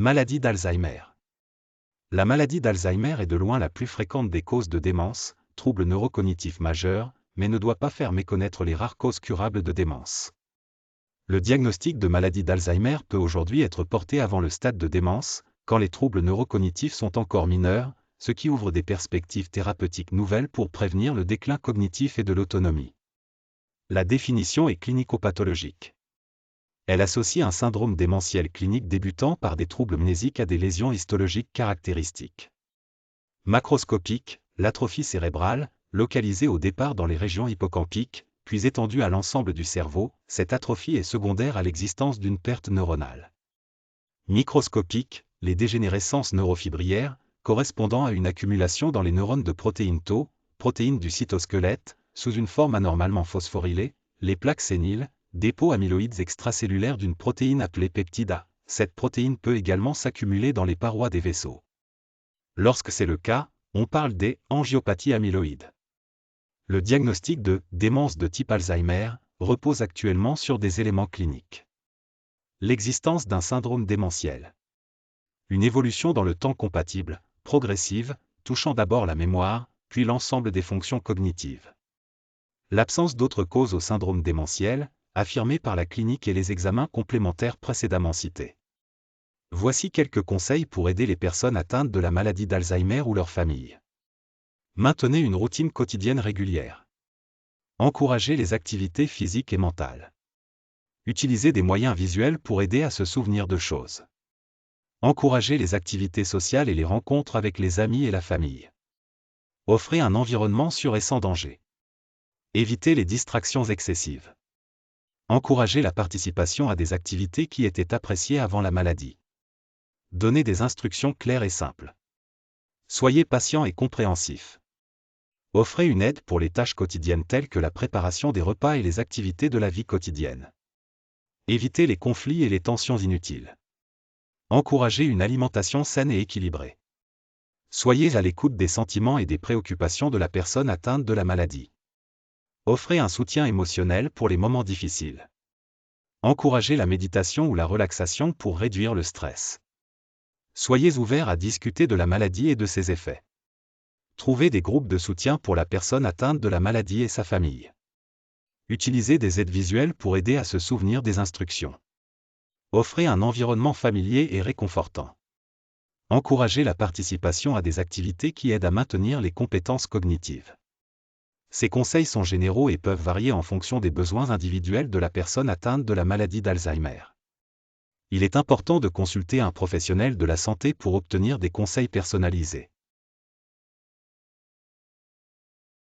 Maladie d'Alzheimer. La maladie d'Alzheimer est de loin la plus fréquente des causes de démence, trouble neurocognitif majeur, mais ne doit pas faire méconnaître les rares causes curables de démence. Le diagnostic de maladie d'Alzheimer peut aujourd'hui être porté avant le stade de démence, quand les troubles neurocognitifs sont encore mineurs, ce qui ouvre des perspectives thérapeutiques nouvelles pour prévenir le déclin cognitif et de l'autonomie. La définition est clinico-pathologique. Elle associe un syndrome démentiel clinique débutant par des troubles mnésiques à des lésions histologiques caractéristiques. Macroscopique, l'atrophie cérébrale, localisée au départ dans les régions hippocampiques, puis étendue à l'ensemble du cerveau, cette atrophie est secondaire à l'existence d'une perte neuronale. Microscopique, les dégénérescences neurofibrillaires, correspondant à une accumulation dans les neurones de protéines Tau, protéines du cytosquelette, sous une forme anormalement phosphorylée, les plaques séniles, dépôts amyloïdes extracellulaires d'une protéine appelée peptide A. Cette protéine peut également s'accumuler dans les parois des vaisseaux. Lorsque c'est le cas, on parle des angiopathies amyloïdes. Le diagnostic de démence de type Alzheimer repose actuellement sur des éléments cliniques. L'existence d'un syndrome démentiel. Une évolution dans le temps compatible, progressive, touchant d'abord la mémoire, puis l'ensemble des fonctions cognitives. L'absence d'autres causes au syndrome démentiel, affirmée par la clinique et les examens complémentaires précédemment cités. Voici quelques conseils pour aider les personnes atteintes de la maladie d'Alzheimer ou leur famille. Maintenez une routine quotidienne régulière. Encouragez les activités physiques et mentales. Utilisez des moyens visuels pour aider à se souvenir de choses. Encouragez les activités sociales et les rencontres avec les amis et la famille. Offrez un environnement sûr et sans danger. Évitez les distractions excessives. Encouragez la participation à des activités qui étaient appréciées avant la maladie. Donnez des instructions claires et simples. Soyez patient et compréhensif. Offrez une aide pour les tâches quotidiennes telles que la préparation des repas et les activités de la vie quotidienne. Évitez les conflits et les tensions inutiles. Encouragez une alimentation saine et équilibrée. Soyez à l'écoute des sentiments et des préoccupations de la personne atteinte de la maladie. Offrez un soutien émotionnel pour les moments difficiles. Encouragez la méditation ou la relaxation pour réduire le stress. Soyez ouverts à discuter de la maladie et de ses effets. Trouvez des groupes de soutien pour la personne atteinte de la maladie et sa famille. Utilisez des aides visuelles pour aider à se souvenir des instructions. Offrez un environnement familier et réconfortant. Encouragez la participation à des activités qui aident à maintenir les compétences cognitives. Ces conseils sont généraux et peuvent varier en fonction des besoins individuels de la personne atteinte de la maladie d'Alzheimer. Il est important de consulter un professionnel de la santé pour obtenir des conseils personnalisés.